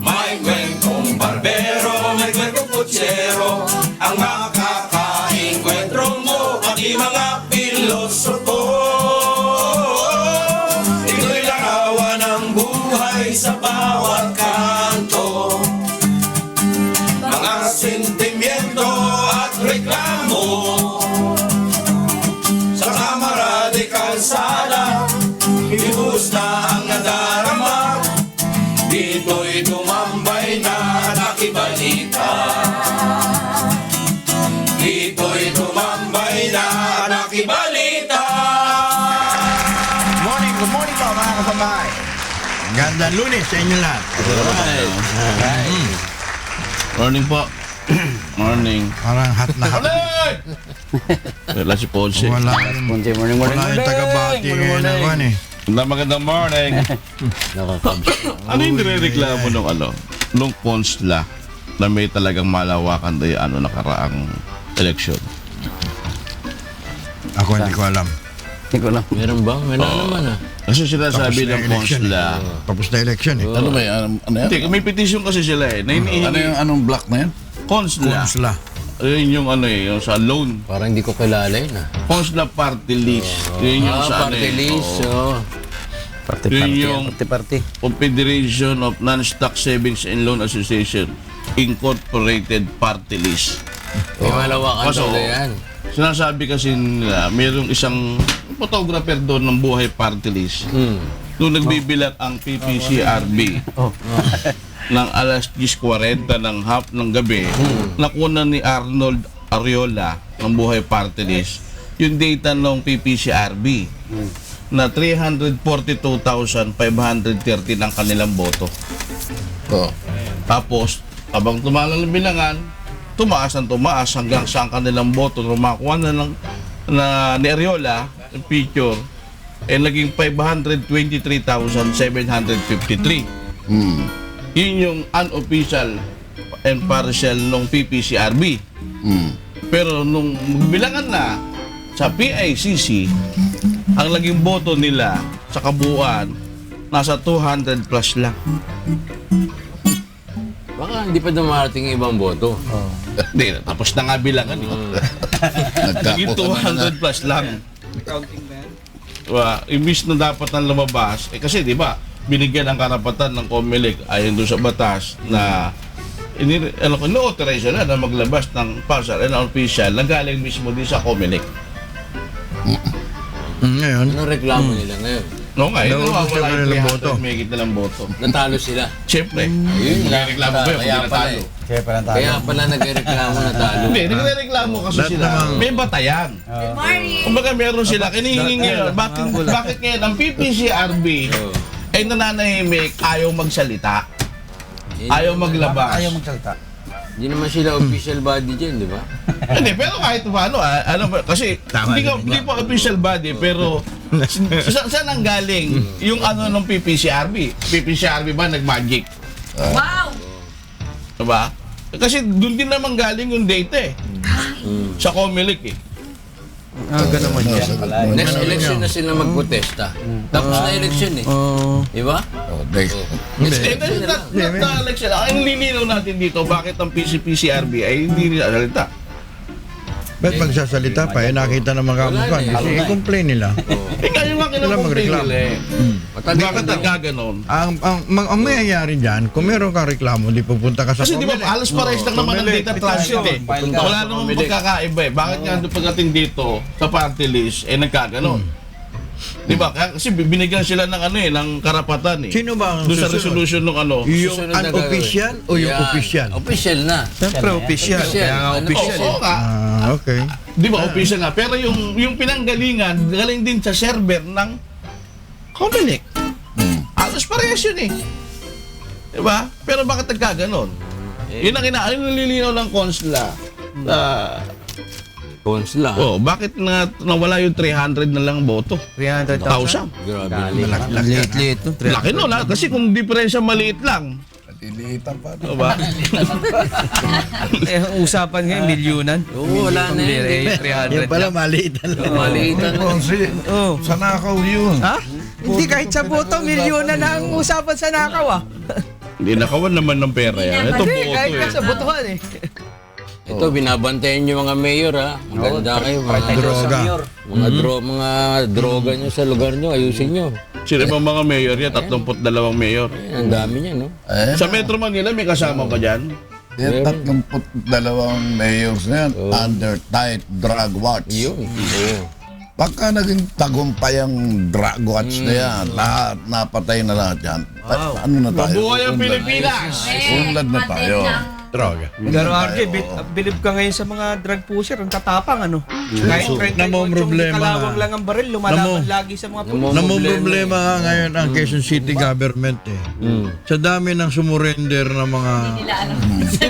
May kwentong barbero, may kwentong kutsero, ang makakainkwentro mo, pati mga pilosopo. Ito'y larawan ng buhay sa bawat kanto, mga sentimiento at reklamo, sa kamara de kalsada, ibuhos na ang nadarama. Dito'y tumambay na nakibalita, dito'y tumambay na nakibalita. Good morning po mga kasambahay. Gandang Lunes sa inyo lahat. Morning po. Morning. Parang hot na hot. Wala si Ponce. Wala Morning. yung taga-bati ngayon naman eh. Magandang morning. Ano yung nirereklamo nung Ponsla na may talagang malawakan tayo nakaraang eleksyon? Ako hindi ko alam. Meron ba? Meron naman Kasi sinasabi ng Ponsla. Tapos na election eh. Ano ba yan? Ano yan? Hindi, may petition kasi sila eh. Na Ano yung anong block na yan? Ponsla. Kumsla. Yun yung yung sa loan. Parang hindi ko kilala yun Ponsla Party List. Yun yung sa party list. Yun yung Party. Confederation of Non-Stock Savings and Loan Association Incorporated Party List. May malawakan Kaso, daw na yan. sinasabi kasi nila, mayroong isang photographer doon ng buhay party list. Nung nagbibilat ang PPCRB ng alas 10:40 ng gabi, nakuna ni Arnold Ariola ng buhay party list yung data ng PPCRB na 342,530 ng kanilang boto. Tapos, habang tumagal ang bilangan, tumaas hanggang sa ang kanilang boto makuha na ni Ariola yung picture naging 523,753. Yun yung unofficial and partial ng PPCRB. Pero nung magbilangan na sa PICC, ang naging boto nila sa kabuuan nasa 200 plus lang. Baka hindi pa dumarating yung ibang boto. Hindi, tapos na nga bilangan. Naging 200 plus lang. Imbis na dapat nang lumabas, kasi di ba, binigyan ang karapatan ng COMELEC ayon doon sa batas na ino-authorize na maglabas ng partial and unofficial na galing mismo din sa COMELEC. Ngayon, Anong reklamo nila ngayon? No nga, ito Naubos na wala kanilang yung boto. 300 megit na lang boto. Natalo sila. Siyempre, Ayun lang. nagreklamo ba yun kung Kaya pala natalo? Kaya pala nagreklamo natalo. Hindi, nagreklamo kasi Lahat sila. namang- May batayan. Good morning! Kumbaga meron sila, kinihingi ngayon, bakit ngayon ang PPCRB ay nananahimik, ayaw magsalita, ayaw maglabas. Hindi naman sila official body dyan, di ba? Hindi, pero kahit paano, kasi hindi pa official body, pero saan ang galing yung ng PPCRB? PPCRB ba nag-magic? Wow! Diba? Kasi doon din naman galing yung data sa COMELEC Next election na sila magprotesta. Tapos na election Di ba? Election. Ang nilinaw natin dito, bakit ang PCPCRB ay hindi nilalaita? ba't magsasalita pa? Nakita naman kamukha. Kasi i-complain nila. Kayo nga kinakomplain magreklamo. nila Bakit nagkaganon? Ang mayayari dyan, kung meron kang reklamo, di pupunta ka sa Kasi di ba, COMELEC. halos pares lang naman ang data transit Wala namang magkakaiba Bakit nga doon pagdating dito sa party list, nagkaganon? Di ba? Kasi binigyan sila ng ng karapatan Sino ba ang doon sa susunod? resolution ng Yung Susunod na unofficial o yung Yan. official? Official na. Siyempre official. Official. Kaya nga Ano official. Oo nga. Okay. Di ba, official nga. Pero yung pinanggalingan, galing din sa server ng COMELEC. Halos parehas yun Di ba? Pero bakit nagkaganon? Yun ang nililinaw ng Consla. Consla. Bakit nawala yung 300 na lang boto? 300,000? 1,000. Grabe. Liit-liit, no? Laki no, kasi kung diferensya maliit lang. Natilitan pa. Diba? Usapan ngayon, milyonan. Oo, wala na yun. 300 Yan pala, maliit na lang. Maliitan na. Ponce, Oh. sa nakaw yun. Ha? Hindi, kahit sa boto, milyonan na ang usapan sa nakaw ah. Hindi, nakawan naman ng pera yan. Ito Hindi, boto kahit eh. ka sa botohan eh. Ito, binabantayan nyo mga mayor ha. Maganda kayo. Droga. Mga droga nyo sa lugar nyo, ayusin nyo. Sino bang mga mayor yan? 32 mayor. Ang dami niya, no? Sa Metro Manila, may kasama ka dyan? Yung 32 mayors na yan, under tight drug watch. Yun. Oo. Pagka naging tagumpay ang drug watch na yan, lahat, napatay na lahat yan. Ano na tayo? Mabuhay ang Unlad- Pilipinas! Unlad na tayo. Droga. Pero RJ, believe ka ngayon sa mga drug pusher, ang tatapang ano. Kahit 38 Namong problema kalawang nga. lang ang baril, lumalaban lagi sa mga pulis. Namumroblema nga ngayon ang Quezon City government eh. Sa dami ng sumurrender na mga...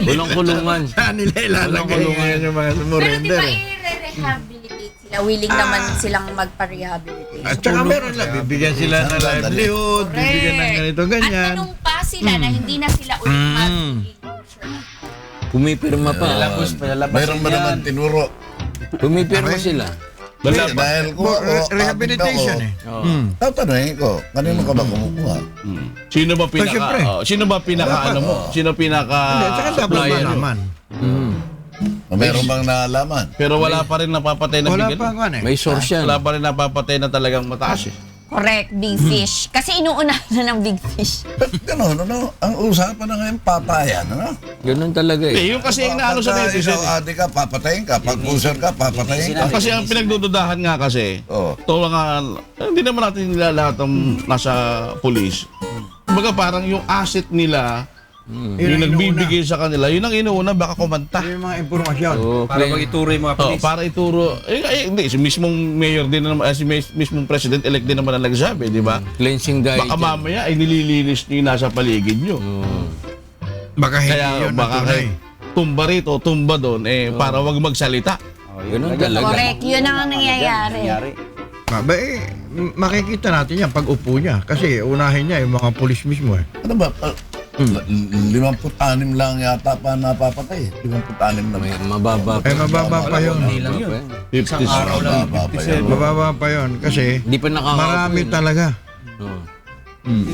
Walang kulungan. Saan nila ilalagay ngayon yung mga Pero di sumurrender ba eh. i-rehabilitate sila? Willing naman silang magpa-rehabilitate. At saka meron lang, bibigyan sila ng livelihood, bibigyan ng ganito, At ganyan. tanong pa sila na hindi na sila ulit magiging Pumipirma pa. Mayroon ba naman tinuro? Pumipirma sila. Dahil ko, Rehabilitation eh. tatanungin ko, kanino ka ba kumukuha? Sino ba pinaka... siyempre. sino ba pinaka ano mo? Sino pinaka... Hindi, at saka dapat supplier mo? malaman. Meron bang naalaman? Pero wala pa rin napapatay na Wala bigyan. pa nga eh. May source yan. Wala pa rin napapatay na talagang mataas eh. correct, big fish. Kasi inuuna na ng big fish. Ganun, ano? Ang usapan na ngayon, patayan, ano? Ganun talaga eh. Eh, yung kasi yung naano sa Pagka netizen. ikaw adik ka, papatayin ka. Pag pusher ka, papatayin ka. Kasi ang pinagdududahan nga kasi, Oo. ito mga, hindi naman natin nila lahat ang nasa pulis. Kumbaga parang yung asset nila, yung nagbibigay sa kanila, yun ang inuuna, baka kumanta. Yung mga impormasyon. Oo, Para mag-ituro yung mga Oh, pulis. para ituro, hindi, si mismong mayor din naman, si mismong president-elect din naman ang nagsabi, di ba? cleansing diet. Baka mamaya ay nililinis niyo yung nasa paligid niyo. Baka hindi Kaya yun ang baka tunay. kahit tumba rito, tumba doon, para wag magsalita. Ganun talaga. Correct, yun ang nangyayari. Makikita natin yan pag upo niya. Kasi unahin niya yung mga pulis mismo eh. Ano ba? 56 lang yata pa napapatay. 56 na may. Mababa pa. Eh, mababa pa yun. Hindi lang yun. 50 Mababa pa yan. Mababa pa yun. Kasi Hindi pa nakakaupo marami yun. talaga. Oo.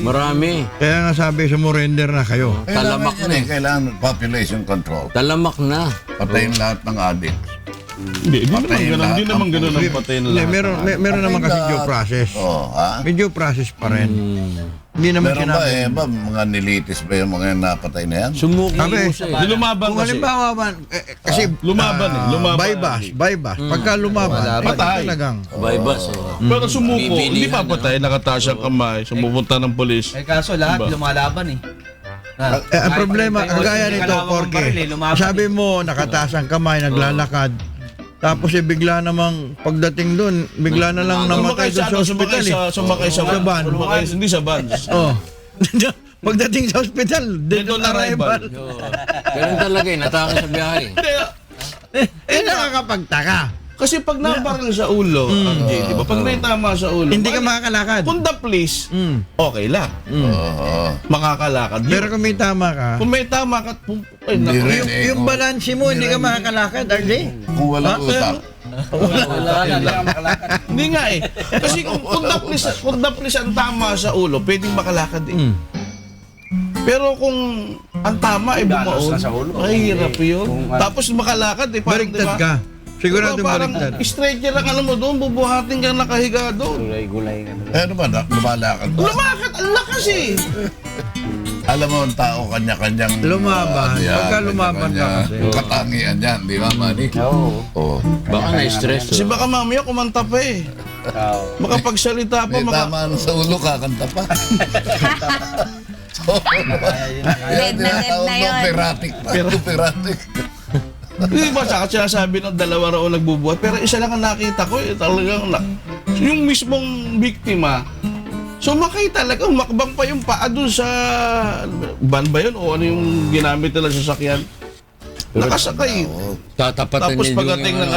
Marami. Kaya nga sabi, sumurrender na kayo. Talamak Kailangan na yan eh. Kailangan population control. Talamak na. Patayin lahat ng adik. Hindi naman ganun ang patay na Hindi, lahat. meron naman kasi due process. Oo, ha? May due process pa rin. Hindi naman Meron ba sinabi. mga nilitis ba yung mga napatay na yan? Sumuki Sabi, mo siya eh. Di lumaban Kung kasi. halimbawa man, kasi Lumaban eh, lumaban. bypass. Pagka lumaban, Patay. talagang. Baybas. Oh. Pero sumuko, Bibilihan, hindi pa patay, nakataas ang kamay, sumupunta ng polis. Eh kaso lahat lumalaban eh. Ang problema, kagaya nito, Porke, sabi mo, nakataas ang kamay, naglalakad, tapos bigla namang pagdating doon, bigla na lang namatay doon sa hospital eh. Sumakay sa van. Hindi sa van. Oh. Pagdating sa hospital, dead on arrival. Ganun talaga eh. Nataka sa biyahe. Nakakapagtaka. Kasi pag nabaril sa ulo, RJ, di ba? Pag naitama sa ulo, Hindi ka makakalakad. kung the police, okay lang. Oo. Makakalakad. Pero kung may tama ka, Kung may tama ka, ay, Hindi naku. rin eh. yung balanse mo, hindi ka makakalakad, RJ. Kung walang utak. Hindi nga eh. Kasi kung the police ang tama sa ulo, pwedeng makalakad eh. Pero kung ang tama ay bumaon, ay hirap yun. Tapos makalakad eh. Parang, Baliktad diba? ka. Sigurado Diba, parang baliktad. stretcher lang alam mo doon, bubuhatin ka nakahiga doon. Ano ba, lumalakad ba? Lumakad, ang lakas eh. Alam mo, ang tao kanya-kanyang... Lumaban. yan, Pagka lumaban ka kanya-kanyang kasi. katangian yan, di ba, Manny? Oo. Baka na-stress. Kasi baka mamaya kumanta pa eh. Baka pagsalita pa, May tama na sa ulo, kakanta pa. Dead na yun. Operatic pa. Operatic. Hindi ba saka sinasabi ng dalawa raw nagbubuhat, pero isa lang ang nakita ko eh, talagang yung mismong biktima, sumakay talaga, umakbang pa yung paa doon sa van ba yun o ano yung ginamit nila sa sasakyan. Nakasakay. Tatapatan Tapos ni pagdating ng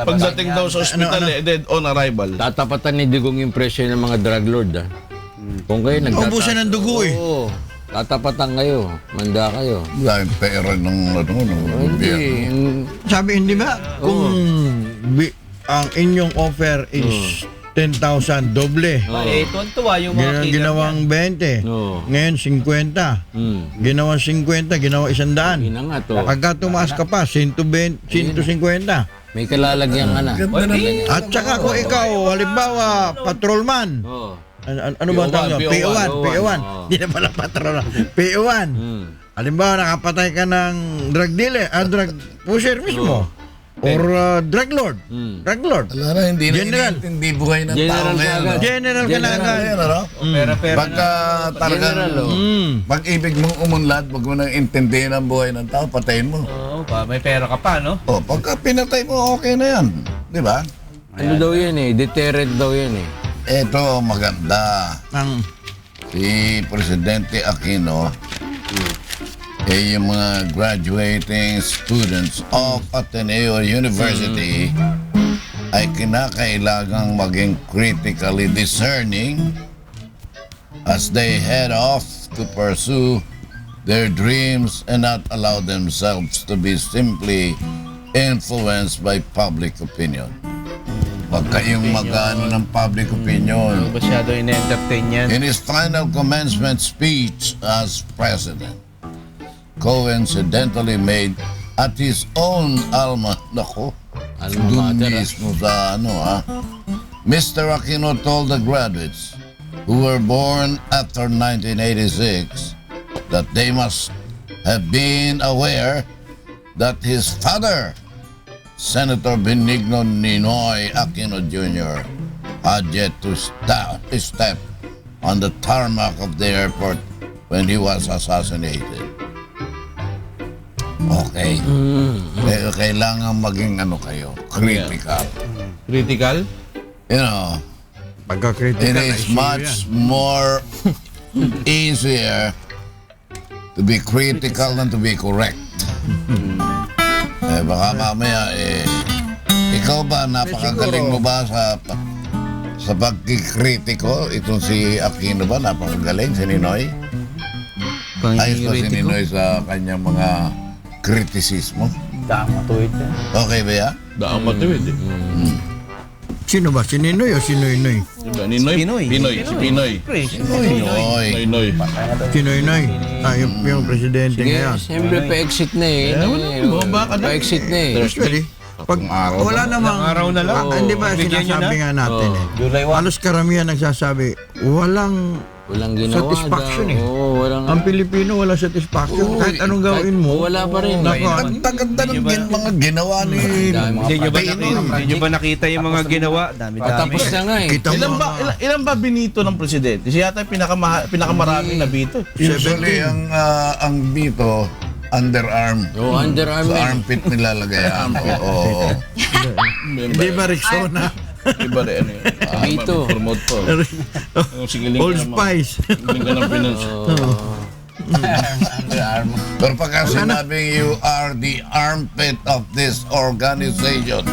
pagdating daw sa ospital dead on arrival. Tatapatan ni Digong yung presyo ng mga drug lord ah. Kung kayo Ubusan ng dugo eh. Oo. Tatapatan kayo. Manda kayo. Dahil pera ng Hindi. Sabi, hindi ba? Kung ang inyong offer is 10,000, doble. Eh, tuwan-tuwa yung mga killer Ginawang 20. Oo. Ngayon, 50. Ginawang 50, ginawa 100. Yun na nga to. Pagka tumaas ka pa, 120, 150. May kalalagyan ka na. At saka kung ikaw, halimbawa, patrolman. Oo. Ano ba tawag nyo? PO1. PO1. Hindi na pala patrolman. PO1. Halimbawa, nakapatay ka ng drug dealer, drug pusher mismo. Or drug lord. Drug lord. Wala na, hindi na General. hindi buhay ng tao General ngayon. agad. General ka na agad. Ayan, ano? Pera-pera Pagka talagang General, oh. pag-ibig mong umunlad, wag mo nang intindihin ang buhay ng tao, patayin mo. Oo, may pera ka pa, no? O, pagka pinatay mo, okay na yan. Di ba? Ano daw yan eh? Deterrent daw yan eh. Ito, maganda. Ang Si Presidente Aquino, yung mga graduating students of Ateneo University ay kinakailangang maging critically discerning as they head off to pursue their dreams and not allow themselves to be simply influenced by public opinion. Huwag kayong mag-ano ng public opinion. Masyado in-entertain yan. In his final commencement speech as president, coincidentally made at his own alma Alma mater, mismo sa Mr. Aquino told the graduates who were born after 1986 that they must have been aware that his father, Senator Benigno Ninoy Aquino Jr., had yet to step on the tarmac of the airport when he was assassinated. Okay. Kaya kailangan maging kayo, critical. Critical? You know, it pagka-critical, is much more easier to be critical than to be correct. Baka mamaya, ikaw ba, napakagaling mo ba sa pagkikritiko? Itong si Aquino ba, napakagaling, si Ninoy? Ayos ba si Ninoy sa kanyang mga kritisismo? Okay ba yan? Daang matuwid eh. Sino ba? Si Ninoy o si Noynoy? Diba? Ninoy? Pinoy. Si Pinoy. Ninoy. Noy. Si Noynoy. Yung presidente ngayon. Siyempre, pa-exit na eh. Pa-exit na eh. Actually, pag wala namang araw na lang. Hindi ba Bigyan nyo sinasabi nga natin halos karamihan nagsasabi, walang Walang ginawa. satisfaction eh. Oo, walang... Ang Pilipino wala satisfaction. Kahit anong gawin mo, Wala pa rin. Nako, Ganda ng mga ginawa ni... Hindi nyo ba nakita yung mga ginawa? Dami-dami. Tapos na nga eh. kita mo Ilan ba binito ng presidente? Siya yata yung pinakamaraming nabito. Usually, ang dito, underarm. Oo, underarm Sa eh. armpit nilalagay. Oo. Hindi ba Rexona? Iba rin ano yun. Dito. Promote po. Sigiling Old Spice. Sigiling ka ng pinansa. Pero pagka sinabing you are the armpit of this organization,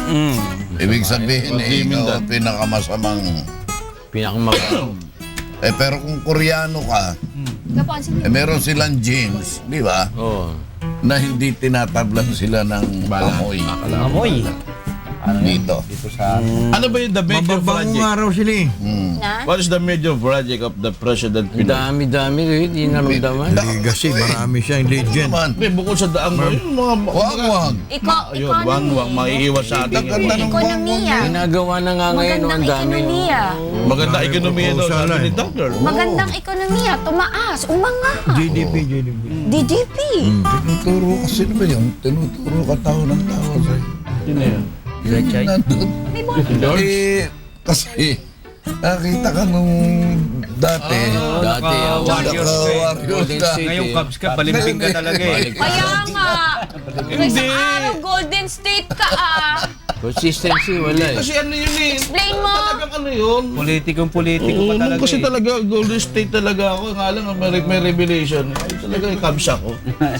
ibig sabihin ikaw ang pinakamasamang... Pinakamagano. Pero kung Koreano ka, meron silang jeans, di ba? Oo. Na hindi tinatablan sila ng amoy. Amoy. Dito. Ano ba yung the major Mababangong project? araw sila eh. Na? What is the major project of the President Ang Pinoy? dami-dami eh. Di naramdaman. Legacy, marami siyang legend. Naman, Hindi, bukod sa daang mo, yung mga... wag. Ayun, wang maiiwas sa ating... Ganda ng Ekonomiya. Ginagawa na nga ngayon. Magandang Ang dami. ekonomiya. Maganda ekonomiya daw, Proposal sabi ni eh. Doctor. Magandang ekonomiya. Tumaas. Umangat. GDP. DDP. Tinuturo kasi ba yun? Tinuturo ka tao ng tao sa'yo. Sino yun? Nandun. George? Kasi nakita ka nung dati. Dati. Warriors ka eh. Golden ka. State Ngayong eh. Cubs ka, balimbing ka talaga eh. Kaya nga. Isang araw Golden State ka Consistency, wala eh. Kasi ano yun eh. Explain mo. Talagang ano yun. Politikong-politiko Oo, ka nung talaga kasi eh. talaga Golden State talaga ako. Nga lang may revelation. Ay, talaga yung Cubs ako.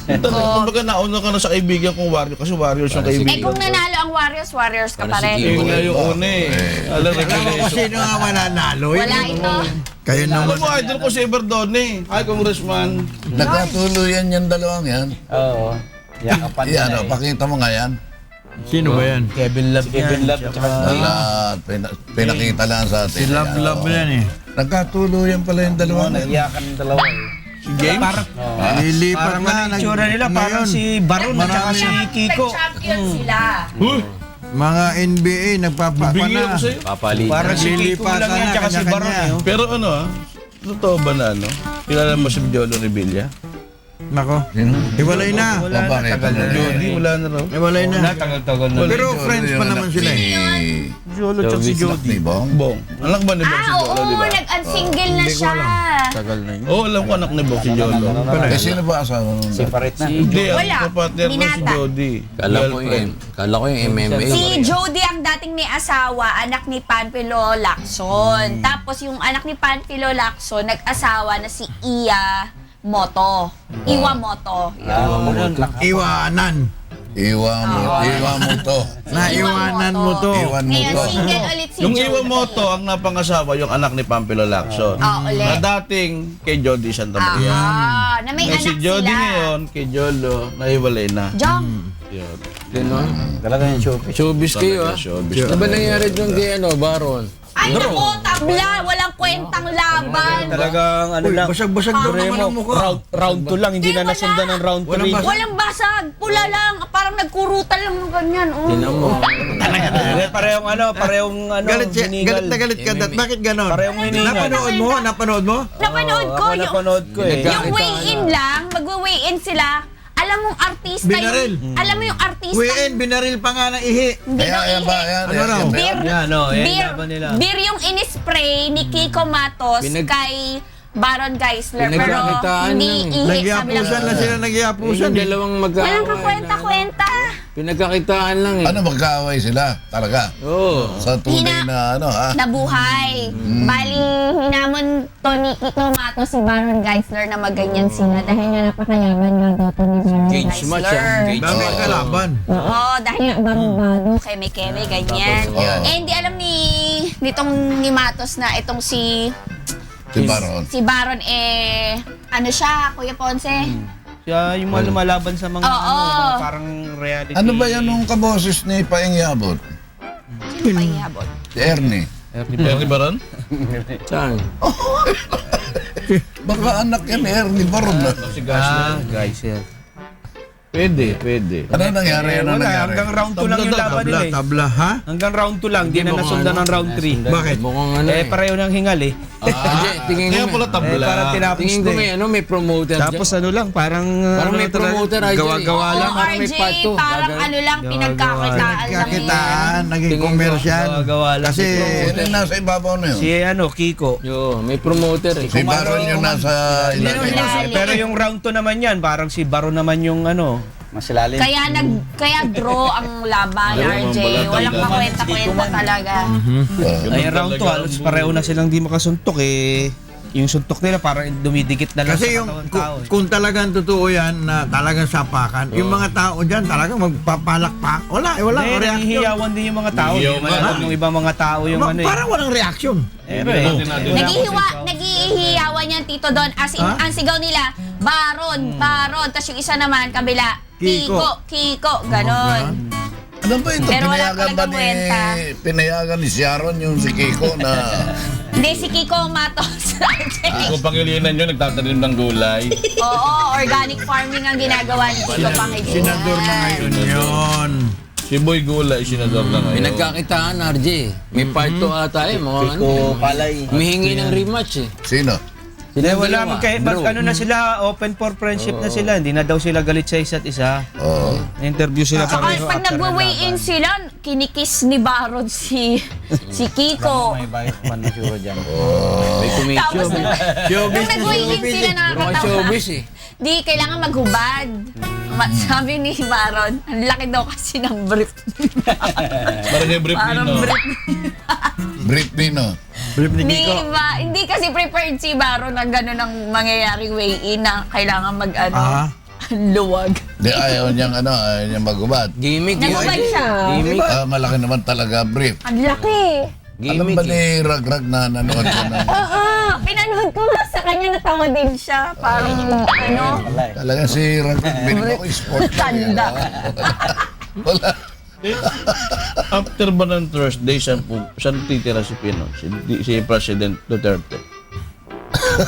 Talaga, kumbaga nauna ka na sa kaibigan kong Warriors kasi Warriors yung Eh kaibigan kung ko. nanalo ang Warriors ka pa rin. Yun nga yung una eh. Alam, revelation. Sino nga mananalo? Wala ito. Kayo Alam naman. mo, idol ko si Everdone. Hi, Congressman. Nagkatuloyan yung dalawang yan. Oo. Yakapan Yan, pakita mo nga yan. Sino ba yan? Kevin Love yan. Wala, pinakita lang sa atin. Si Love yan eh. Nagkatuluyan pala yung dalawa na yun. Si James? Parang, Lilipat parang na. ano yung tsura nila, parang si Baron at saka si Kiko. Nag-champion sila. Mga NBA nagpapapa Bigyan na. ako sa'yo. Papalit. Parang si Kiko Lilipatan lang yan, na, tsaka si Baron kanya-kanya. eh. Pero ano totoo ba na kilala mo si Jolo Revilla? Nako. Hiwalay na. Wala na, Bakit? tagal na. Jody, wala na raw. Hiwalay na. Tagal-tagal na. Pero friends pa naman sila eh. Jolo tsaka si Jody. Ni Bong. Bong. Anak ba ni Bong si Jolo, Oo, di ba? nag-unsingle na siya. Tagal na yun. Oo, alam ko anak ni Bong si Jolo. Eh, sino ba asawa nun? Hindi, Wala. ang kapatner mo si Binata. Jody. Kala ko yung MMA. Si Jody ang dating may asawa, anak ni Panfilo Lacson. Tapos yung anak ni Panfilo Lacson, nag-asawa na si Iya Moto. Iwa Moto. Iwanan. Iwan mo to. Naiwanan mo to. Iwan mo Ngayon, to. single ulit si Yung Jody. Iwamoto, ang napangasawa, yung anak ni Pampilo Lacson. ulit. Na dating kay Jody Santa Maria. Na may Ngayon anak si Jody sila. ngayon, kay Jolo, nahiwalay na. Jong. Yun. Talaga yung showbiz. Showbiz kayo ah. Showbiz. Ano ba nangyari doon kay Baron? Ay, naku, tabla. Walang kwentang laban. Talagang ano lang. Basag-basag daw naman ang mukha. Round 2 lang, hindi na Wala. nasundan ng round 3. Walang basag. Pula lang. Parang nagkurutal lang ng ganyan. Tinan mo. Parehong Galit siya. hinigal. Galit na galit ka. Bakit ganon? Parehong hiningal. Napanood mo? Napanood mo? Napanood ko. Ako napanood ko eh. Yung weigh-in lang, magwe-weigh-in sila. Alam mong artista Binaril. yung... Alam mo yung artista... Wein, binaril pa nga ng ihi. Hindi Kaya, daw ayan ba? ihi. Ayan, Ano raw? ayan, Beer, Yan, no, yan, beer, laban nila. beer yung inispray ni Kiko Matos kay Baron Geisler. Pero Pinagkakitaan hindi lang eh. ihi. Sabi Nagyapusan lang, na sila, nagyapusan. Yung dalawang walang kakwenta-kwenta. Pinagkakitaan lang eh. Ano, magkaaway sila? Talaga? Oo. Sa tunay na ano, ha? Nabuhay. Baling hinamon to ni Kiko Matos si Baron Geisler na maganyan sila dahil nga napakayaman nga daw to ni Baron Gauge match ah. Geisler. Gauge Dami ang kalaban. Oo, dahil nga bago keme-keme, ganyan. Oo. Eh, hindi alam nitong ni Matos na itong si Si Baron. ano siya, Kuya Ponce? Siya yung mga lumalaban sa mga, Oo. mga parang reality. Ano ba yan nung kaboses ni Paeng Yabot? Sino pa ihabot? Si Ernie. Ernie Baron? Saan? Baka anak yan, Ernie Baron. Si Gasler. Geisler. Pwede. Ano nangyari? Ano Wala, nangyari? hanggang round 2 lang yung laban nila eh. Tabla, ha? Hanggang round 2 lang, di na nasundan ng round 3. Bakit? Mukhang ano Eh, eh. pareho ng hingal eh. Hindi, tingin Kaya ko pala may, tabla. Parang tinapos tingin ko may din. may promoter Tapos dyan. ano lang, parang... Parang may promoter ay Gawa-gawa Oo, lang. parang may RJ, part two. parang ano lang, pinagkakitaan lang yan. Kakitaan, naging Tingin ko, commercial. gawa lang. Kasi, Sino yung nasa ibabaw na yun? Si ano, Kiko. Yo, may promoter eh. Si Baron yung nasa ilalim. Ilalim. Pero yung round 2 naman yan, parang si Baron naman yung ano. Kaya draw ang laban, RJ. Walang kakwenta-kwenta talaga. Ay, round 2, halos pareho na silang di makasuntok eh. Yung suntok nila parang dumidikit na lang kasi sa yung, katawan tao eh. kung talagang totoo yan na talagang sapakan, yung mga tao dyan talagang magpapalakpak. Wala Hindi, reaction. nanghihiyawan din yung mga tao. Hindi Hiyaw naman nga. alam yung ibang mga tao yung ano eh. Parang walang reaction. Pero eh. Naghihiyawan yan, Tito Don. As in, Ha? ang sigaw nila, Baron. Tapos yung isa naman, kabila, Kiko. Ganon. Ano ba ito? Pero wala Pinayagan ba talagang kwenta. Pinayagan ni Sharon yung si Kiko na... Hindi, si Kiko Matos. Kung pangilinan nyo, nagtatanim ng gulay. Oo, organic farming ang ginagawa ni Kiko Pangilinan. Senador na ngayon yun. Si Boy Gulay, senador na ngayon. Pinagkakitaan RJ. May part 2 ata eh. Mga ano eh. Humihingi ng rematch eh. Sino? Hindi, Silang wala dalawa. mag ano na sila, open for friendship na sila. Hindi na daw sila galit sa isa't isa. Oo. Interview sila Saka pareho pag after ng nagwe-weigh-in laban. sila, kinikis ni Baron si Kiko. May Tapos commission. nung nag-weigh-in sila, Mga nakakatawa. showbiz eh. Di, kailangan maghubad. Sabi ni Baron, ang laki daw kasi ng brief. Parang yung brief Parang nino. brief. Brief Nino. Brief ni Hindi Kiko. ba? Hindi kasi prepared si Baron na gano'n ang mangyayaring weigh-in na kailangan Ah. luwag. Di ayaw niyang maghubad. Gimmick yun. Naghubad siya. Gimmick. Malaki naman talaga brief. Ang laki. Alam Gimmick ba eh. ni Ragrag na nanood ko na? Oo, pinanood ko nga sa kanya, natawa din siya. Parang Ano? Talaga si Ragrag, binigyan ko sport. Tanda. Wala. After ba ng Thursday, saan titira si Pino? Si President Duterte?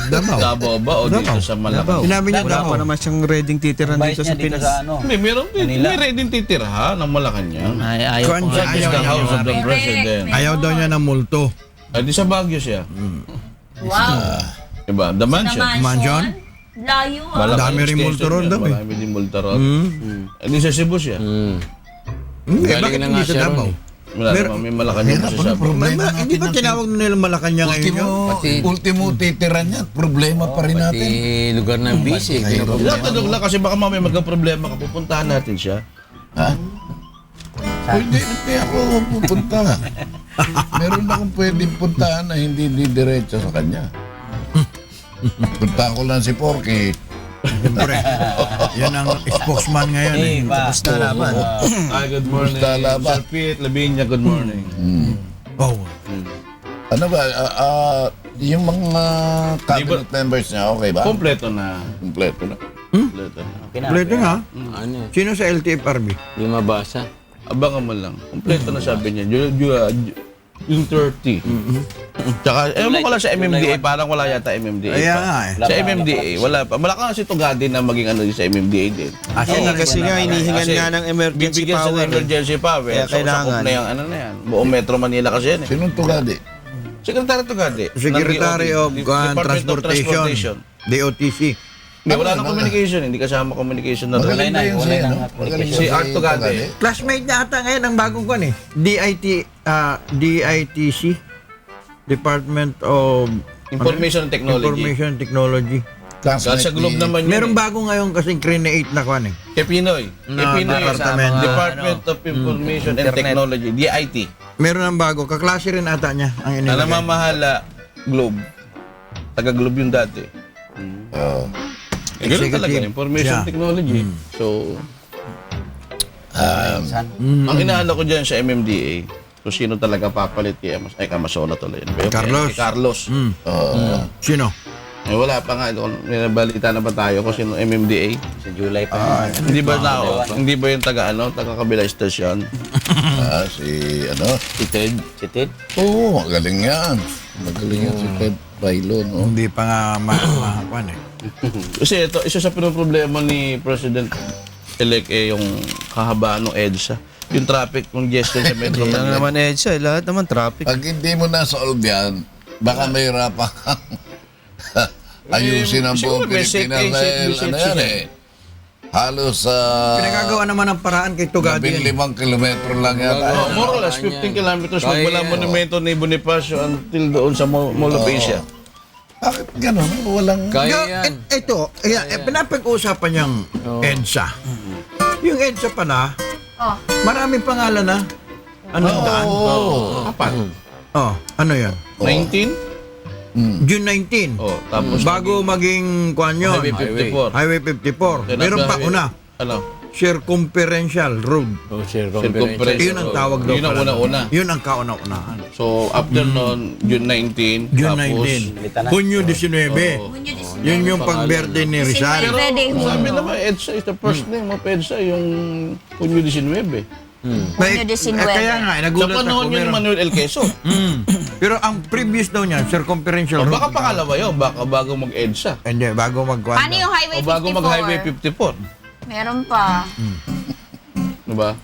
Davao ba o dito sa Malacca? Sinabi niya Wala daw. pa naman siyang ready titiran dito sa Pinas. Hindi, meron din. May ready titira ha, ng Malacanang. Ayaw Kung ko nga. saan It's the house of the president. Ayaw daw niya ng multo. Ay, di sa Baguio siya. Wow. Diba? The mansion. Mansion? Layo ah. Malaki Dami rin extension multo ron yan, daw eh. Marami din multo ron. Hindi sa Cebu siya. Hindi, Galing bakit na hindi nga sa siya Davao? ron Wala naman, may Malacanang sa Cebu. Hindi ba tinawag nila Malacanang ngayon yun? Ultimo titira niya, problema pa rin natin. Pati lugar ng busy. Tinatanong lang kasi baka mamaya magka-problema ka, pupuntahan natin siya. Ha? Hindi ako pupunta. Meron akong pwedeng puntahan na hindi diretso sa kanya. Punta ko lang si Porky. Siyempre. Yan ang spokesman ngayon eh. Tapos na naman. Ay, good morning. Kumusta laban? Sir Pete Lavinia, good morning. Oh. Ano ba, yung mga cabinet members niya, okay ba? Kompleto na. Kompleto na. Kompleto na. Kompleto nga. Ano? Sino sa LTFRB? Di mabasa. Abangan mo lang. Kompleto na sabi niya. Yung 30. Tsaka, ewan ko lang sa MMDA, parang wala yata MMDA Kaya pa. nga eh. Sa MMDA, wala pa. Malaka kasi Tugadi na maging ano sa MMDA din. Kasi nga, hinihingan Kasi nga ng emergency Bibigyan sa power. eh. emergency power. Kaya So, kailangan. sakop na yung ano na yan. Buong Metro Manila kasi yan eh. Sinong tugadi? Secretary Tugadi. Secretary of Department Transportation. DOTC. Hindi, wala nang communication. Hindi kasama communication na doon. Magaling na yun siya, no? Magaling Si siya Art Tugadi. Classmate niya ata ngayon ang bagong kwan eh. DITC. Department of Information and Technology. Information Technology. Dahil sa Globe naman yun. Meron bago ngayon kasing create na kwan eh. Kay Pinoy. Na Kay Pinoy. departamento. Department of Information and Technology. DIT. Meron ang bago. Kaklase rin ata niya ang Na inilagay. namamahala Globe. Taga-Globe yung dati. Ganun talaga. Executive. Information Yeah. Technology. So, ang inaano ko dyan sa MMDA, kung sino talaga papalit kay Kamasola tuloy. Carlos. Kay Carlos. Sino? Eh, wala pa nga. May nabalita na ba tayo kung sino MMDA? Sa July pa. Hindi ba hindi ba yung taga-kabila stasyon? Si ano? Si Ted. Si Ted? Oo, magaling yan. Magaling yan si Ted Bailo, no? Hindi pa nga kwan eh. Kasi ito, isa sa pinoproblema ni President-elect yung kahabaan ng EDSA. Yung traffic congestion sa Metro Hindi lang Manila. naman EDSA, lahat naman traffic. Pag hindi mo na-solve yan, baka may hirapan kang ayusin ang siguro buong may Pilipinas safety, dahil safety ano yan eh. Halos Pinagagawa naman ng paraan kay Tugadi yan. 15 kilometro lang yata. Oh, more or less 15 kilometers magmula monumento ni Bonifacio until doon sa Mall of Asia. Bakit ganun? Walang... Kaya yan. Ito, pinapag-uusapan niyang EDSA. Yung EDSA pala, Oh. maraming pangalan na. Ano daan? Apat. Oh, ano yan? 19? June 19. Oh, tapos Bago maging kwan yun. Highway 54. Highway 54. Meron pa una. Ano? Circumferential Road. Circumference. Yun ang tawag daw Yun ang pala. una-una. Yun ang kauna-unahan. So, after noon, June 19. June tapos, 19. Hunyo 19. Yun yung pagberde ni Rizal. Pero Ready. sabi naman, EDSA is the first name of EDSA, yung Hunyo 19. May- Hunyo 19. Kaya nga, Sa nagulat ako. panahon yun ni meron. Manuel L. Quezon. Pero ang previous daw niya, Circumferential O Road. baka pangalawa yun, baka bago mag-EDSA. Hindi, bago mag-kwan. Paano yung Highway O 54? bago mag-Highway 54. Meron pa. Diba?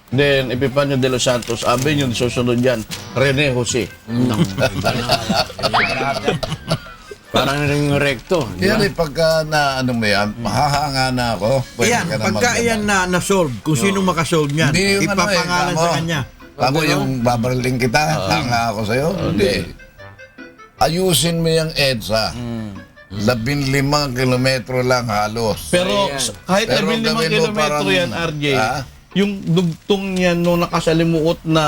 Then, Epifanio de los Santos Avenue, susunod yan, Rene Jose. Parang ring recto. Yan eh, pagka na ano mo yan, mahahanga na ako. Pwede Yan, ka na pagka mag- yan na-solve, kung sino makasolve niyan, Hindi yung ano eh, ipapangalan sa tamo. kanya. Tamo yung babaraling kita, tanga ako sa'yo. Hindi. Ayusin mo yung EDSA. 15 kilometro lang halos. Pero kahit Pero 15 gawin mo kilometro parang- yan, RJ, Ah? yung dugtong niyan nung nakasalimuot na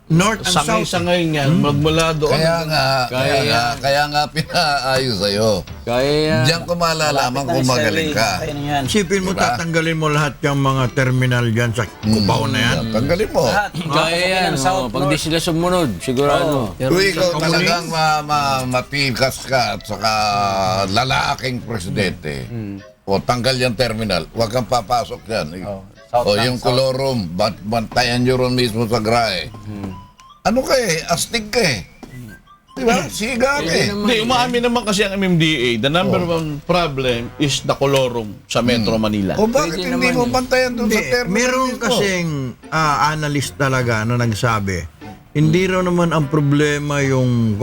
North and South. sangay-sangay niyan, magmula doon. Kaya nga pinaayos sa'yo. Kaya yan. Diyan ko malalaman kung magaling ka. Isipin mo, Diba? tatanggalin mo lahat yung mga terminal dyan sa Cubao na yan. Tanggalin mo. Kaya yan. Pag di sila sumunod, sigurado. Kung ikaw talagang matikas ka at saka lalaking presidente, o tanggal yung terminal, huwag kang papasok yan. O yung kolorum, bantayan nyo ron mismo sa grahe. Ano ka astig ka Diba? Siga ka Hindi, umaamin naman kasi ang MMDA, the number one problem is the colorum sa Metro Manila. O bakit Pwede hindi mo naman bantayan doon sa Hindi, terminal meron mismo? kasing analyst talaga na nagsabi, hindi raw naman ang problema yung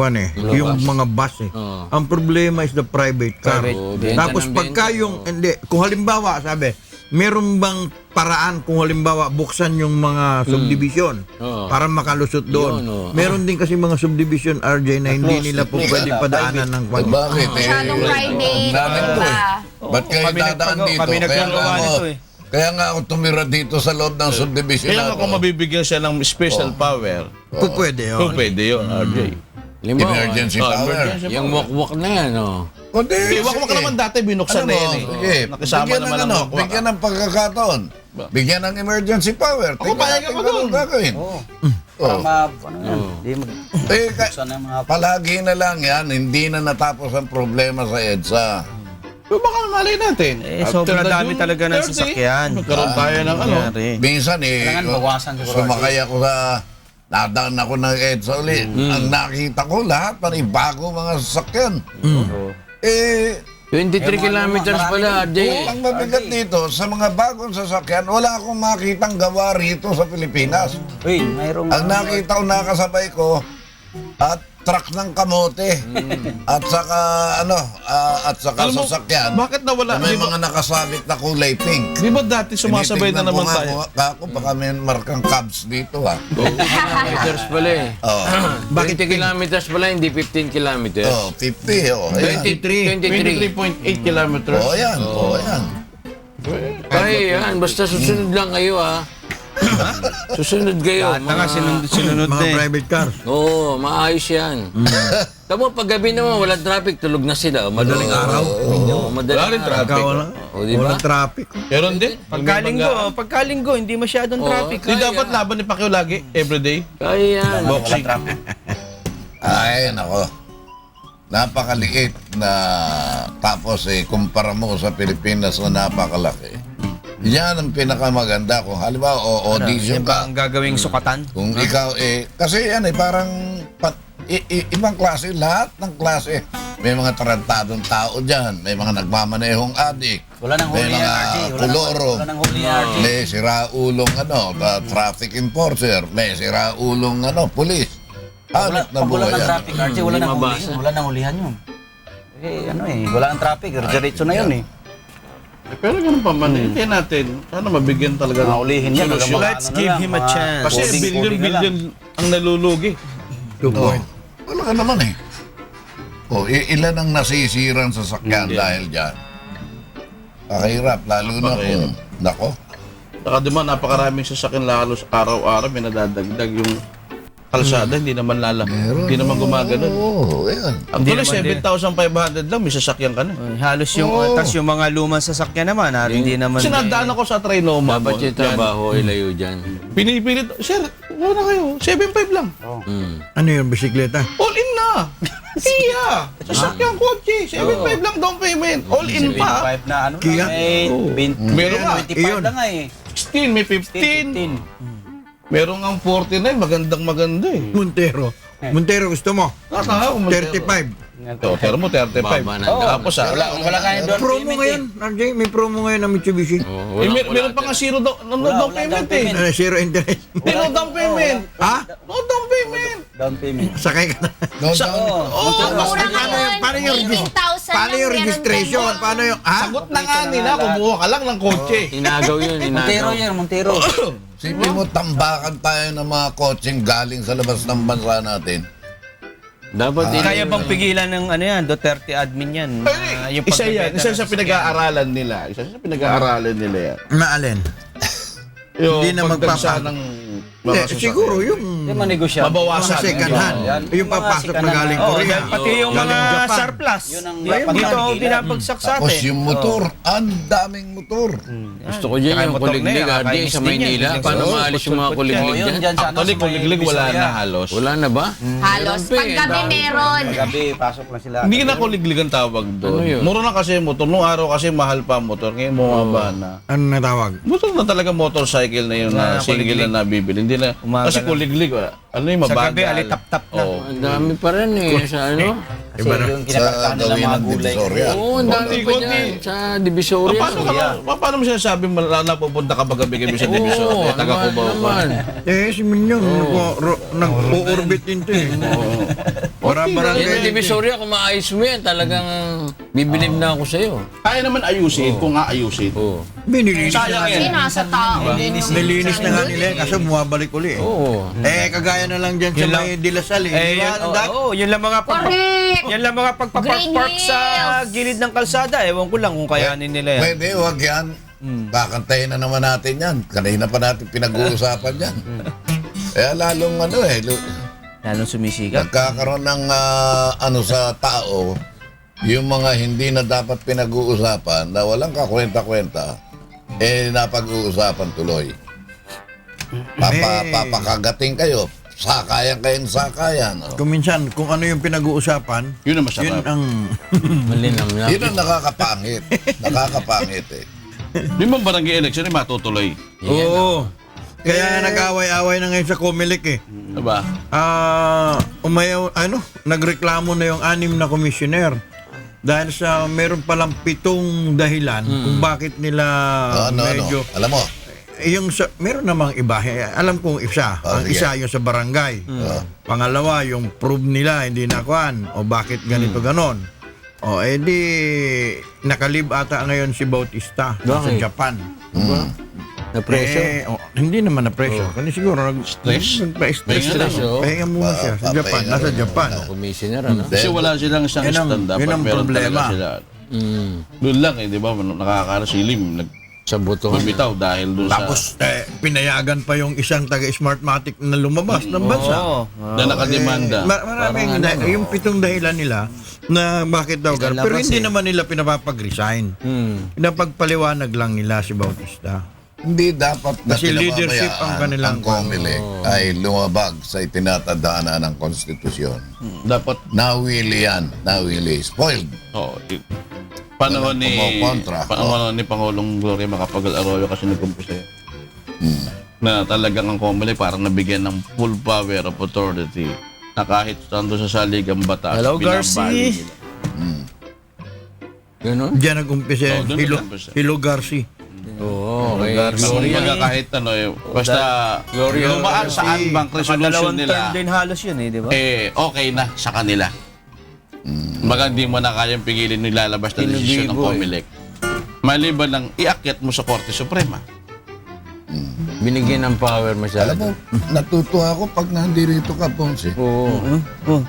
yung mga bus Oo. Ang problema is the private car. Oo, benta Tapos ng pagka benta, yung hindi, kung halimbawa sabi, meron bang paraan kung halimbawa buksan yung mga subdivision Oo. para makalusot doon. Yun, oo. Meron din kasi mga subdivision RJ na hindi nila po pwedeng padaanan ng Eh, bakit? Masyadong private. Namin to Diba? Ba't kayo Kami dadaan dito? kami nagkagawa nito Kaya nga ako tumira dito sa loob ng subdivision Kaya nga nato. kung mabibigyan siya ng special power, Kung pwede yun. kung pwede yun, RJ. Limbawa, Emergency Oh, power. emergency yung walk-walk na yan, Kundi, Iwak-wak naman dati, binuksan na yan eh. Sige, Nakisama bigyan naman ng ang wakwak. bigyan ng pagkakataon. Bigyan ng emergency power. Ako, payag ako doon. Gagawin. Palagi na lang yan, hindi na natapos ang problema sa EDSA. Pero baka malay natin. Sobrang After the dami June talaga ng 30, sasakyan. Magkaroon tayo ng ano. Nangyari. Minsan sumakay ako sa nadaan ako ng EDSA ulit. Ang nakita ko lahat, panibago mga sasakyan. Eh, 23 kilometers pala, RJ. ang mabigat dito, sa mga bagong sasakyan, wala akong makitang gawa rito sa Pilipinas. Ang nakita ko, nakasabay ko, at truck ng kamote. At saka, Alam mo, sasakyan. bakit nawala? Na may Di ba- mga nakasabit na kulay pink. Di ba dati sumasabay na Tinitignan naman ko nga, tayo? Ako, baka may markang cabs dito Kilometers pala eh. Oh, 20 kilometers pala, hindi 15 kilometers. 50. Ayan. 23. 23.8 kilometers. Ayan. Ayan. Ay, yan. Basta susunod lang kayo, Susunod kayo. Lahat na nga sinunod na Mga eh. private cars. Oo, maayos yan. Tamo, paggabi naman, walang traffic, tulog na sila. Madaling araw. Oo, madaling Wala rin araw. traffic. Wala, O, di ba? walang traffic. Pero hindi. Pagkalinggo, hindi masyadong Oo, traffic. Di dapat laban ni Pacquiao lagi, everyday. Kaya yan. Boxing. Ay, nako. Napakaliit na tapos kumpara mo sa Pilipinas na napakalaki. Yan ang pinakamaganda kung halimbawa audition ka. Ang gagawing sukatan. Kung ikaw kasi yan parang ibang klase, lahat ng klase. May mga tarantadong tao dyan, may mga nagmamanehong adik, may mga kuloro, may siraulong traffic enforcer, may siraulong pulis. Hanap na buhay yan. traffic, RJ, wala nang hulihan. Wala nang hulihan yun. Wala nang traffic, diretso na yun Pero ganun pa man, kaya natin, sana mabigyan talaga ng Ulihin yan. solusyon. Let's give him a chance. Kasi billion-billion ang nalulugi. 2 point. Wala ka naman ilan ang nasisirang sasakyan dahil dyan? Pakahirap, lalo na kung, nako, Saka di ba, napakaraming sasakyan lalos araw-araw, may nadadagdag yung kalsada, hindi naman hindi naman gumagano. oo, yan. Ang tuloy, 7,500 lang, may sasakyan ka na. Halos yung, tas yung mga lumang sasakyan naman, hindi naman. Sinadaan ako sa Trinoma. Dapat yung trabaho, ilayo dyan. Pinipilit, sir, wala na kayo, 7,500 lang. Ano yung bisikleta? All in na! Kia! Sasakyan kotse, 7,500 lang down payment. All in pa. 5 na ano Kia? Meron nga, 25 lang nga 16, may 15. Meron ang 49, maganda eh. Montero. Montero gusto mo? Nasa ako, 35. Pero mo 35. Baba na. Tapos Wala kaya doon. Promo ngayon, RJ, may promo ngayon ng Mitsubishi. meron pa nga zero down payment eh. Zero interest. No down payment. Ha? No down payment. Down payment. Sakay ka na. Mura ngayon. paano yung 18,000 Paano yung lang, meron registration? ganun. Paano yung... Ha? Sagot na nga nila, kumuha ka lang ng kotse. Inagaw yun, Montero inagaw. yan, Montero. Sipin mo, tambakan tayo ng mga kotseng galing sa labas ng bansa natin. Dapat Kaya bang pigilan ng ano yan, Duterte admin yan? Yung Isa yan, pagbebenta isa ng sa pinag-aaralan nila. Isa sa pinag-aaralan nila yan. Maalin? Yung Hindi na pagdagsa magpapa- ng Baka siguro yung Hindi manegosya. Mabawasan. mga second hand. Yan. Yung papasok na galing Oh, Korea. dahil pati yung Galing mga Japan. surplus. Yun ang Dito dapat ang natin. binabagsak sa Tapos atin. yung motor, ang daming motor. Gusto ko dyan Tsaka yung motor na kuliglig yan, sa kakainis din Maynila. yan. Paano Oo, maalis yung mga putput kuliglig Oh, yun dyan? dyan sa Actually, sa may kuliglig wala Divisoria. na halos. Wala na ba? Halos. Meron pa eh. Paggabi meron. Gabi, pasok lang sila. Hindi na kuliglig ang tawag doon. Ano yun? Mura na kasi yung motor. Nung araw kasi mahal pa ang motor. Ngayon bumaba na. Ano na tawag? Motor na talaga motorcycle na yun na Na single kuliglig. na nabibili. Hindi na, Umaga kasi na. kuliglig. Ano yung Sa mabagal. gabi, alitap-tap na. Oo. Ang dami pa rin eh. Sa ano? Kasi yung kinakartahan nila gawin mga ng gulay. Divisoria. Oo, ang dami pa Konti-konti. dyan. Sa Divisoria. Paano mo sinasabi na pupunta ka gabi-gabi sa division? Oo, Eh, taga naman, Cubao ka. naman. Si Minyong, nag-orbit din to eh. Barang-barang Yung Divisoria, kung maayos mo yan, talagang bibilib na ako sa'yo. Kaya naman ayusin kung ayusin. Oo. Binilinis na Sayang nga yan. nila. Nasa tao. Nilinis na nga nila eh, kaso bumabalik uli eh. Oo. Kagaya na lang dyan sa Yun lang. may Dilasal eh. Di ba? yun lang mga Correct! yan lang mga Green pagpapark sa Hills. gilid ng kalsada. Ewan ko lang kung kayanin nila yan. Pwede, wag yan. Kakantayin na naman natin yan. Kanina pa natin pinag-uusapan yan. Kaya lalong Lalong sumisikap. nagkakaroon ng ano sa tao, yung mga hindi na dapat pinag-uusapan na walang kakwenta-kwenta, napag-uusapan tuloy. Papakagating kayo. Sakayan kayong sakayan. Oh. Kung minsan, kung ano yung pinag-uusapan, Yun ang masarap. yun ang... Malinam na. Yun ang nakakapangit. Nakakapangit eh. Di ba barangay election ay matutuloy? Oo. Kaya nag-away-away na ngayon sa Comelec eh. Diba? Nagreklamo na yung 6 na komisyoner. Dahil sa meron palang 7 dahilan kung bakit nila medyo... Alam mo, meron namang iba. Alam kong isa. Ang sige. isa yung sa barangay. Pangalawa, yung prove nila, hindi nakuan. O bakit ganito ganon. O di nakalib ata ngayon si Bautista sa Bakit? Japan. Na-pressure. Hindi naman na pressure. Kasi siguro Stress? nagpa-stress Pahinga lang. lang. Pahinga muna siya sa Japan. Papahinga Nasa rin Japan. Commissioner, ano? Kasi wala silang isang Yun ang- stand up. yun ang Meron problema. talaga sila. Doon lang eh, di ba? Nakakasilim. Sa botohan. Nagbitaw dahil doon Tapos pinayagan pa yung isang taga-Smartmatic na lumabas ng bansa. na nakademanda. Maraming yung 7 dahilan nila na bakit daw ganun. Pero hindi naman nila pinapapag-resign. Pinapagpaliwanag lang nila si Bautista. hindi dapat na Kasi leadership ang kanilang- Comelec ay lumabag sa itinatadhana ng konstitusyon. Dapat, Nawili yan. Nawili. Spoiled. panahon ni Kumokontra. panahon ni Pangulong Gloria Macapagal Arroyo kasi nagkumpisa na talagang ang Comelec parang nabigyan ng full power of authority na kahit nandun sa saligang batas, Hello, binabali Garci. nila. Ganon? Diyan nag-umpisa Oh, doon nag-umpisa. Hilo Garci. Oo, okay. Kumbaga kahit ano basta lumaan saan bang resolution Dalawang nila, term din halos yun di ba? okay na sa kanila. Baga hindi mo na kayang pigilin yung lalabas na desisyon ng Pinubigo, Comelec. Maliban ng iakyat mo sa Korte Suprema. Binigyan ng power Alam masyado. mo, natutuwa ako pag nandito ka, Ponce. Oo.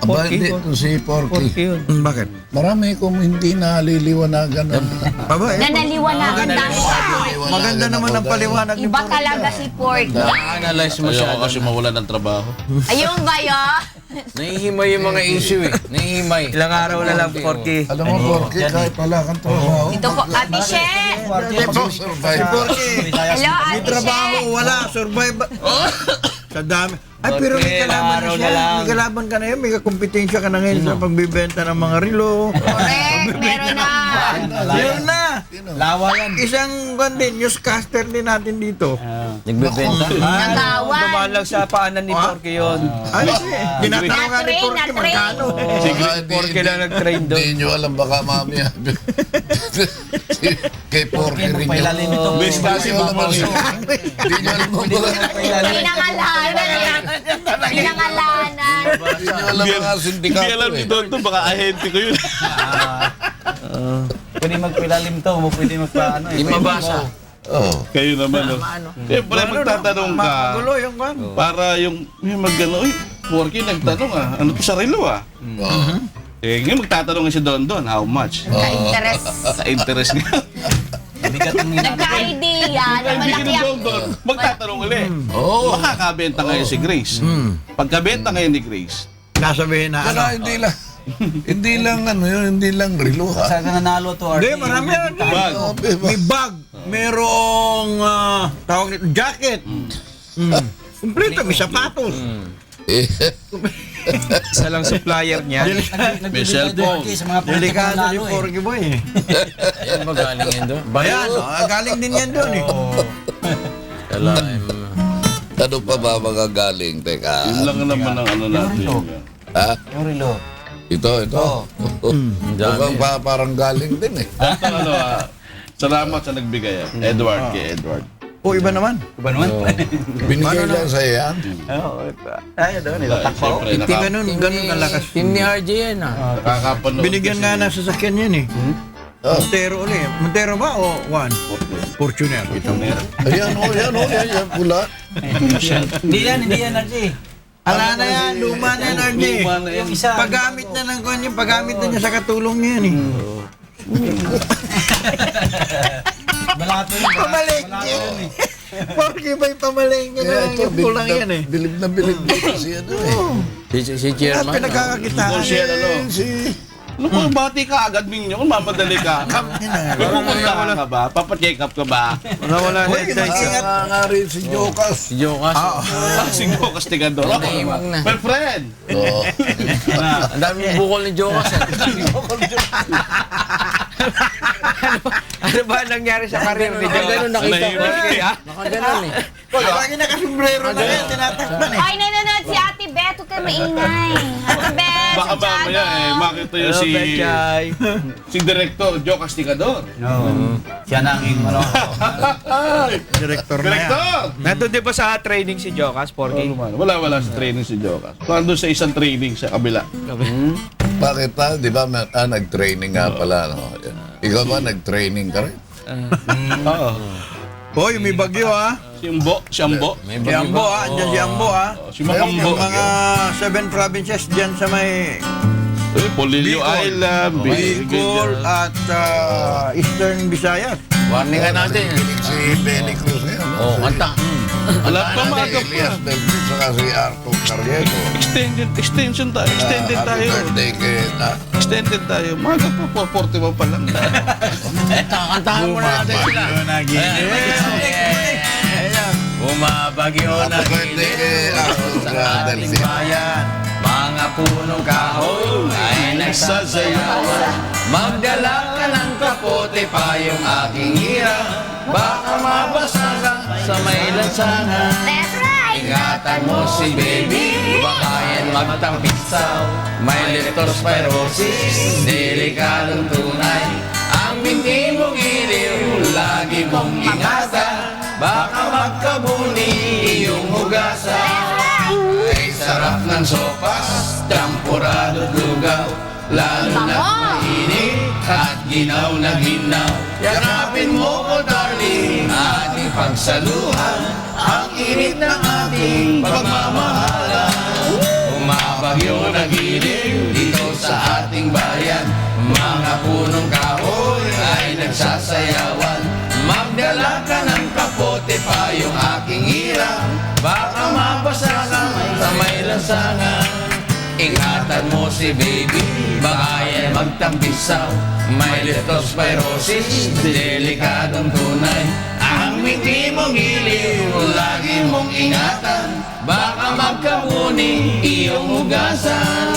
Aba, hindi ito si Porky. yun. Bakit? Marami kong hindi naliliwanagan ng... Aba, Na naliwanagan dahil maganda naman ang paliwanag ni iba talaga si Porky. Na-analyze Ayoko masyado. kasi mawala ng trabaho. Ayun ba yun? Nahihimay yung mga issue eh. Nahihimay. Ilang araw na lang, Porky. Alam mo, Porky, kahit wala kang trabaho. Ito po, Ate She. Survive. Hello, May Ate trabaho, She. wala, survive. Sa dami. Ay, pero may kalaban na siya. May kalaban ka na yun. May kakompetensya ka na ngayon sa pagbibenta ng mga relo. Correct, meron na. Yun na. Lawa yan. Isang newscaster din natin dito. Nagbebenta. Nagawan. Dumaan lang sa paanan ni Porky yun. Ano siya? Tinatanong nga ni Na-train, Porky na-train. magkano. Porky lang nag-train doon. Hindi nyo alam, baka mamaya. Kay Porky rin yun. Pailalim ito. Best kasi Hindi nyo alam, hindi nyo alam, Pinangalanan. Pinangalanan. hindi nyo alam mga sindikato Hindi alam ni eh. Don baka ahente ko yun. Pwede magpailalim to. Pwede magpa ano eh. Di mabasa. Oh. Kayo naman. Siyempre, magtatanong ka. Magulo yung kwan. Para yung magano, Porky nagtanong ano to sa relo ngayon magtatanong si Don, how much? Ka-interest. Sa interest nga. Bigat ng hinanap. Nagka-idea na Hindi malaki ang... kinudondon. Magtatanong ulit. Oo. Makakabenta ngayon si Grace. Pagkabenta ngayon ni Grace, Sasabihin na ano. Saka hindi lang ano yun, hindi lang relo ha. Saan ka nanalo to, Hindi, RT? marami yan. bag. May bag. Merong tawag nito, jacket. Kumpleto, may sapatos. Isa lang supplier niya. May cellphone. Sa mga Delikado si nanalo eh. Porky Boy eh. Yan magaling yan doon. Bayan, galing din yan doon eh. Ano pa ba magagaling? Teka. Yun lang naman ang ano natin. Ha? Yung relo. Ito. Mukhang parang galing din eh. Ito ano salamat sa nagbigay. Edward kay Edward. O, iba naman. Iba naman. Binigay lang sa'yo yan. Oo. Ay, doon. Nilatak ko. Siyempre, Hindi ganun kalakas. Team ni RJ yan nakakapanood. Binigyan nga na sasakyan yan eh. Montero ulit. Montero ba o Juan? Fortuner. Ayan, pula. Hindi yan, RJ. Ala na yan, luma na yan, RJ. Luma na yan. Yung isa. Paggamit na ng kanya, paggamit na niya sa katulong niya yan eh. Balato yun. Pamalengke. Porky Boy pamalengke na lang yung pulang yan eh. Bilib na kasi ano eh. Si At chairman. pinagkakakitaan. Konsel ano. Ano kung bati ka agad minyo, kung mamadali ka. Pupunta ka ba? Papacheck up ka ba? Wala na Uy, exercise. nga rin si Jokas. Si Jokas. Passing ko kastigador. Naiwag na. My friend! Oo. Ang daming bukol ni Jokas. Ano ba nangyari sa karir ni Joe? Ganun nakita ko. Nakaganon eh. Lagi nakasombrero na yan, tinatakpan eh. Ay, nanonood si Ate Beth. Huwag kayo maingay. Ate Beth, Baka mamaya eh, makita yun si Director Joe Castigador. Oo. Siya na ang ano. Director na yan. Director! Nandun di ba sa training si Jokas, Porky? Wala sa training si Jokas. Nandun sa isang training sa kabila. Bakit pa? Di ba nag-training nga pala? No? Ikaw ba nag-training ka rin? Oo. Hoy, may bagyo ha. Si Ambo. May Si Ambo ha, andyan si Ambo ha. Si Makambo. Yung mga 7 provinces dyan sa may Polillo Island. Bicol at Eastern Visayas. Warning ka natin. Si Benny Cruz ngayon. no? Oh, kanta. Alam pa maaga Elias pa. Del Piz, saka si Arthur Carrieto. Extension tayo. Extended Happy tayo. birthday kay Extended tayo. Maaga pa 41 pa lang. Kantahan mo na natin sila. Bumabagyo na Happy birthday kay Arthur Del Piz. Mga punong kahoy ay nagsasayawan. Magdala ka ng kapote pa yung aking hirap. Baka mabasa ka sa may lansangan. That's right. Ingatan mo si baby, baka yan magtampisaw. May leptospirosis, delikadong tunay. Ang binti mong iliw, lagi mong ingatan. Baka magkabuni iyong hugasan. Ay sarap ng sopas, champurado lugaw. Lalo na mainit at ginaw na ginaw. Yakapin mo ko darling, ating pagsaluhan. Ang init ng ating pagmamahalan. Umabagyo na giliw dito sa ating bayan. Mga punong kahoy ay nagsasayawan. Magdala ka ng kapote pa yung aking hirap. Baka mabasa ka sa may lansangan. Ingatan mo si baby, baka yan magtampisaw. May leptospirosis, delikadong tunay. Ang ngiti mong iliw, lagi mong ingatan. Baka magkamuni iyong hugasan.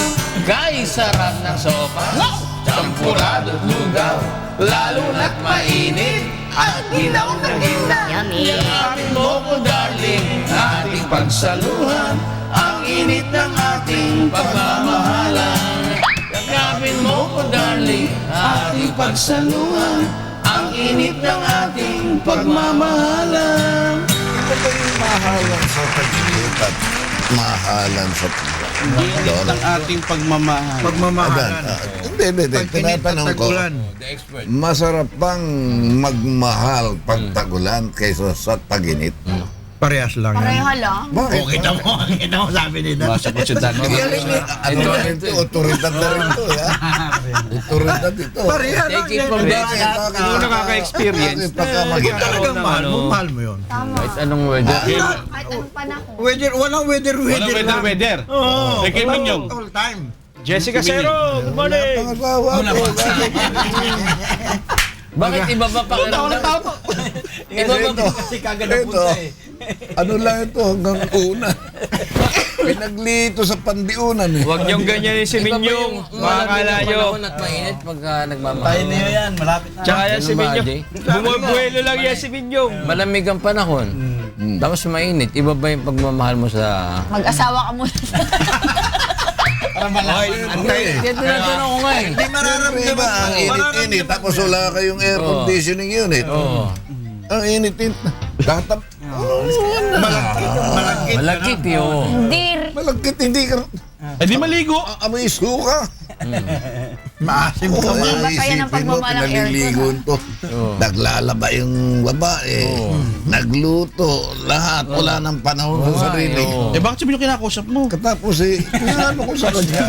Kay sarap ng sopa, champurado at lugaw. Lalo na't mainit at ginaw na ginaw. Yakapin mo ko darling, ating pagsaluhan. Ang init ng ating pagmamahalan. Yakapin mo ko darling, ating pagsaluhan. Ang init ng ating pagmamahalan. Ito ba yung mahalan sa pag-ibig at mahalan sa Init ng ating pagmamahal. Pagmamahalan. Hindi. Pag-init at Tinatanong ko, tagulan. masarap bang magmahal pag tagulan kaysa sa tag-init? Parehas lang yan. Pareha lang. Bakit? Kita mo, sabi nila. Masagot si Dan. Ano ito? Otoridad na rin ito, ha? Otoridad ito. Pareha lang Take it yan. from the Yung nakaka-experience. Kung talagang mahal mo yun. Tama. Kahit anong weather. Kahit anong panahon. Walang weather Walang weather. Oo. Eh, kay Minyong. All time. Jessica Sero, good morning! Bakit iba pa pakiramdam? Iba pa kasi kagad na punta eh. Ano lang ito hanggang una. Pinaglito sa pandiunan eh. Huwag niyong ganyan si Minyong. Makakala nyo. At mainit pagka nagmamahal. Tayo na yan, malapit na. Tsaka yan si Ano ba, Minyong. Jay? Bumubuelo lang yan si Minyong. Malamig ang panahon. Tapos mainit. Iba ba yung pagmamahal mo sa... Mag-asawa ka muna. Ito na tanong ko nga eh. Hindi mararamdaman ang init-init tapos wala kayong air conditioning unit. Oo. Ang init-init. Tatap. Malakit yun. Dir. Malagkit, hindi ka... Eh, di maligo. Amoy suka. Maasim ka Iba man. pa yan ang pagmamahal ng Pinaliligon to. Naglalaba yung babae. Nagluto. Lahat. Wala ng panahon sa sarili. Eh, bakit si Minyong kinakausap mo? Katapos eh, pinano ko sa kanya.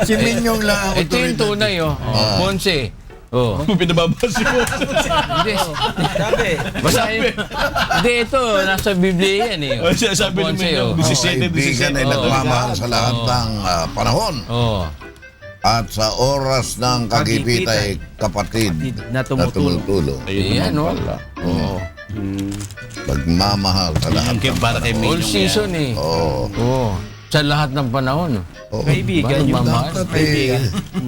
Si Minyong lang ang Ito yung tunay oh. Ponce. Oh. Pinababasi mo. Hindi. Basta yun. Hindi ito. Nasa Biblia yan eh. O, siya sabi ni Ponce, Minyong, oh. 17, Kaibigan ay 17. nagmamahal sa lahat ng panahon. Oh. At sa oras ng kagipit ay kapatid Na tumutulong. Ayan oh. Oo. Pagmamahal sa lahat ng Para kay panahon. All Minyong season eh. Oo. Oo. Sa lahat ng panahon. Oo. Kaibigan Ba, yung nagmamahal? Dapat eh,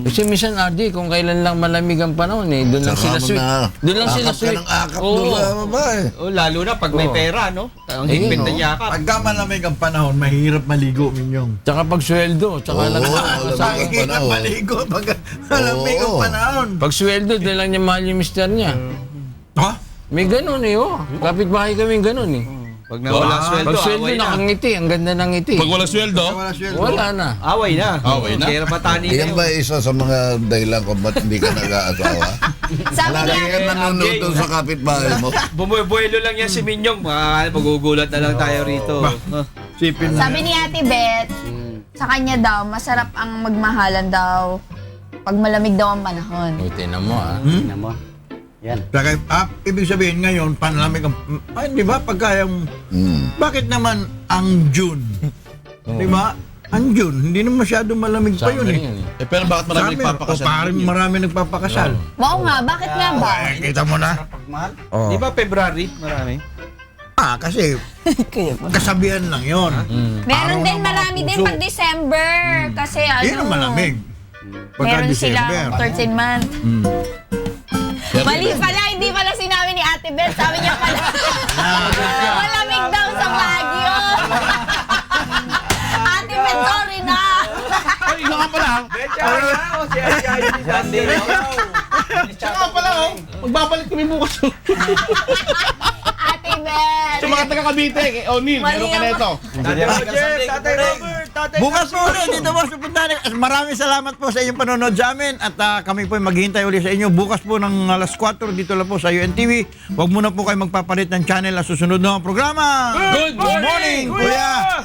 Kasi minsan RD, kung kailan lang malamig ang panahon eh, doon lang sila saka mo sweet. na Doon lang sila akap ka sweet. ng akap Oo. doon sa babae. Oh, lalo na pag may Oo. pera, no? Ang Ayun, higpit na oh. yakap. Pagka malamig ang panahon, mahirap maligo, Minyong. Tsaka pag sweldo, tsaka Oo, lang malamig sa ang akin. Mahirap panahon. maligo pag malamig ang Oo. panahon. Pag sweldo, doon lang niya mahal yung mister niya. Ha? May ganun eh, oh. Kapit-bahay kami ganun eh. Pag nawala sweldo, Pag sweldo, away na. nakangiti. Ang ganda ng ngiti. Pag wala sweldo, Wala sweldo. Wala na. Away na. Away na. Kaya matani na Yan yun. ba isa sa mga dahilan kung ba't hindi ka nag-aasawa? Sabi Lagi niya, ka nanonood doon sa kapitbahay mo. Bumubuelo lang yan si Minyong. Magugulat na lang tayo rito. Sipin na. sabi ni Ate Beth, sa kanya daw, masarap ang magmahalan daw pag malamig daw ang panahon. Buti na mo ah. Tingnan mo. Yan. Saka, ibig sabihin ngayon, panlamig ang... Ay, di ba? Pagka yung... Bakit naman ang June? Di ba? Ang June, hindi naman masyadong malamig pa yun Summer eh. yun eh. eh, pero bakit marami nagpapakasal? Parang marami nagpapakasal. Oo nga, bakit nga ba? Kita mo na. Pagmahal. Oh. Di ba February? Marami. Kasi kasabihan lang yon. Meron Araw din ng mga marami din puso. pag December. Kasi ano, Yun ang malamig. Pagka meron December. silang 13 month. Mali pala, hindi pala sinabi ni Ate Beth. Sabi niya pala, malamig daw sa Baguio. Ate Beth, sorry na. Ay, ikaw nga pala. Ikaw nga pala, oh. Magbabalik kami bukas. Ate Beth. Sa mga taga-Cavite, kay O'Neal, meron ka na ito. Tatay Robert, Tatay Bukas po ulit dito po sa Puntahan. Maraming salamat po sa inyong panonood sa amin at kami po ay maghihintay ulit sa inyo bukas po ng alas 4 dito lang po sa UNTV. Huwag muna po kayo magpapalit ng channel na susunod na programa. Good morning, Kuya!